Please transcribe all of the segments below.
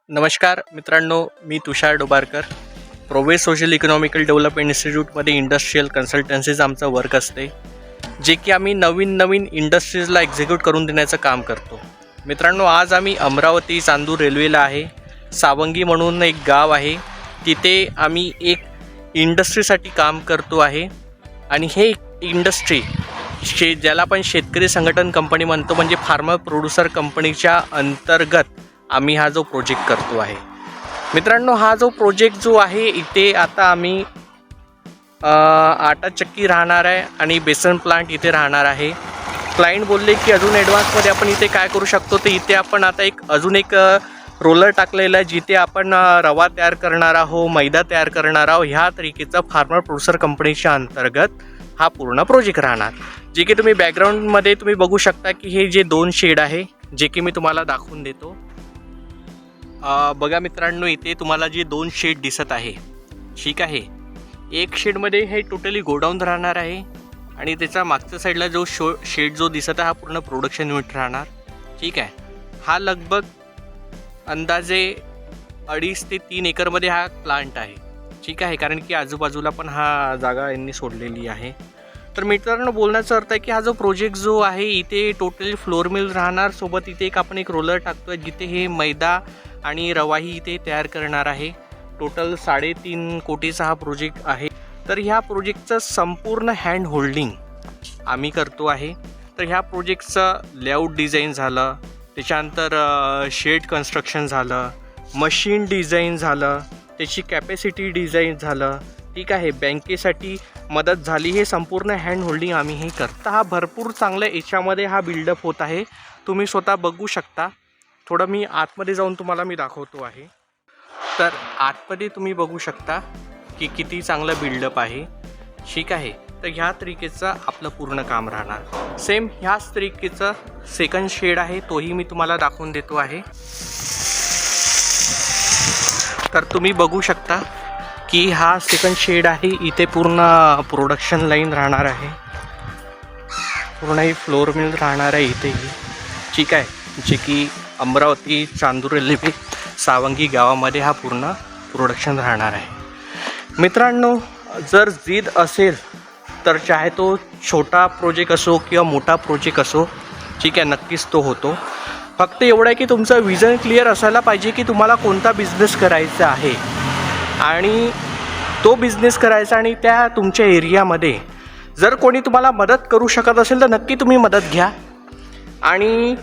नमस्कार मित्रांनो, मी तुषार डोबारकर. Progress social economical development इन्स्टिट्यूटमध्ये इंडस्ट्रियल कन्सल्टन्सीचं आमचं वर्क असते, जे की आम्ही नवीन इंडस्ट्रीजला एक्झिक्यूट करून देण्याचं काम करतो. मित्रांनो, आज आम्ही अमरावती चांदूर रेल्वेला आहे. सावंगी म्हणून एक गाव आहे, तिथे आम्ही एक इंडस्ट्रीसाठी काम करतो आहे. आणि हे इंडस्ट्री ज्याला आपण शेतकरी संघटन कंपनी म्हणतो, म्हणजे फार्मर प्रोड्युसर कंपनीच्या अंतर्गत आम्ही हा जो प्रोजेक्ट करतो आहे. मित्रांनो, हा जो प्रोजेक्ट जो आहे, इथे आता आम्ही आटा चक्की राहणार आहे आणि बेसन प्लांट इथे राहणार आहे. क्लायंट बोलले की अजून ॲडव्हान्समध्ये आपण इथे काय करू शकतो, तर इथे आपण आता अजून एक रोलर टाकलेला आहे, जिथे आपण रवा तयार करणार आहोत, मैदा तयार करणार आहोत. ह्या तरीकेचा फार्मर प्रोड्युसर कंपनीच्या अंतर्गत हा पूर्ण प्रोजेक्ट राहणार. जे की तुम्ही बॅकग्राऊंडमध्ये तुम्ही बघू शकता की हे जे 2 शेड आहे, जे की मी तुम्हाला दाखवून देतो. बघा मित्रांनो, इथे तुम्हाला जे 2 शेड दिसत आहे, ठीक आहे. एक शेडमध्ये हे टोटली गोडाऊन राहणार आहे आणि त्याच्या मागच्या साईडला जो शेड जो दिसत आहे, हा पूर्ण प्रोडक्शन युनिट राहणार, ठीक आहे. हा लगभग अंदाजे 2.5 ते 3 एकरमध्ये हा प्लांट आहे, ठीक आहे. कारण की आजूबाजूला पण हा जागा यांनी सोडलेली आहे. तर मित्रांनो, बोलण्याचा अर्थ आहे की हा जो प्रोजेक्ट जो आहे, इथे टोटली फ्लोर मिल राहणार. सोबत इथे आपण एक रोलर टाकतो आहे, जिथे हे मैदा आणि रवाही इथे तयार करणार आहे. टोटल 3.5 कोटीचा हा प्रोजेक्ट आहे. तर ह्या प्रोजेक्टचं संपूर्ण हँड होल्डिंग आम्ही करतो आहे. तर ह्या प्रोजेक्टचं लेआउट डिझाईन झालं, त्याच्यानंतर शेड कन्स्ट्रक्शन झालं, मशीन डिझाईन झालं, त्याची कॅपॅसिटी डिझाईन झालं, ठीक आहे. बँकेसाठी मदत झाली. हे संपूर्ण हँड होल्डिंग आम्ही हे करता. हा भरपूर चांगल्या याच्यामध्ये हा बिल्डअप होत आहे. तुम्ही स्वतः बघू शकता. थोडं मी आतमध्ये जाऊन तुम्हाला मी दाखवतो आहे. तर आतमध्ये तुम्ही बघू शकता की किती चांगलं बिल्डअप आहे, ठीक आहे. तर ह्या तरीकेचं आपलं पूर्ण काम राहणार. सेम ह्याच तरीकेचं सेकंड शेड आहे, तोही मी तुम्हाला दाखवून देतो आहे. तर तुम्ही बघू शकता की हा सेकंड शेड आहे. इथे पूर्ण प्रोडक्शन लाईन राहणार आहे, पूर्ण ही फ्लोर मिल राहणार आहे इथेही, ठीक आहे. जे की अमरावती चांदूर रेल्वे सावंगी गावामध्ये हा पूर्ण प्रोडक्शन राहणार आहे. मित्रांनो, जर जिद असेल तर चाहे तो छोटा प्रोजेक्ट असो किंवा मोठा प्रोजेक्ट असो, ठीक आहे, नक्कीच तो होतो. फक्त एवढं आहे की तुमचं विजन क्लिअर असायला पाहिजे की तुम्हाला कोणता बिझनेस करायचा आहे आणि तो बिझनेस करायचा. आणि त्या तुमच्या एरियामध्ये जर कोणी तुम्हाला मदत करू शकत असेल तर नक्की तुम्ही मदत घ्या आणि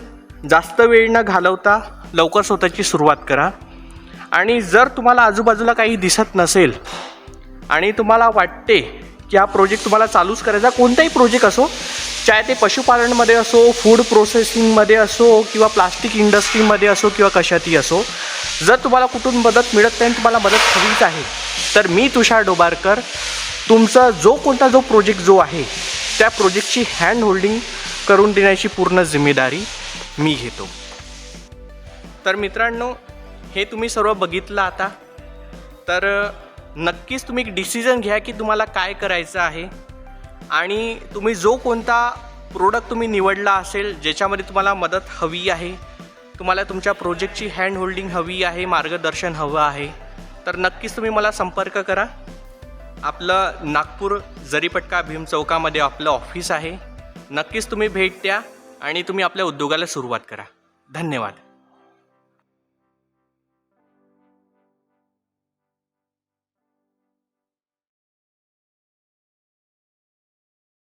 जास्त वेळ न घालवता लवकर स्वतःची सुरुवात करा. आणि जर तुम्हाला आजूबाजूला काही दिसत नसेल आणि तुम्हाला वाटते की हा प्रोजेक्ट तुम्हाला चालूच करायचा, कोणताही प्रोजेक्ट असो, चाहे ते पशुपालनमध्ये असो, फूड प्रोसेसिंगमध्ये असो किंवा प्लास्टिक इंडस्ट्रीमध्ये असो किंवा कशातही असो, जर तुम्हाला कुठून मदत मिळत नाही, तुम्हाला मदत हवीच आहे, तर मी तुषार डोबारकर तुमचा कोणता प्रोजेक्ट जो आहे, त्या प्रोजेक्टची हँड होल्डिंग करून देण्याची पूर्ण जिम्मेदारी मी घेतो. तर मित्रांनो, हे तुम्ही सर्व बघितलं आता. तर नक्कीच तुम्ही एक डिसिजन घ्या की तुम्हाला काय करायचं आहे आणि तुम्ही कोणता प्रोडक्ट तुम्ही निवडला असेल, ज्याच्यामध्ये तुम्हाला मदत हवी आहे, तुम्हाला तुमच्या प्रोजेक्टची हँड होल्डिंग हवी आहे, मार्गदर्शन हवं आहे, तर नक्कीच तुम्ही मला संपर्क करा. आपलं नागपूर जरीपटका भीम चौकामध्ये आपलं ऑफिस आहे. नक्कीच तुम्ही भेट द्या आणि तुम्ही आपल्या उद्योगाला सुरुवात करा. धन्यवाद.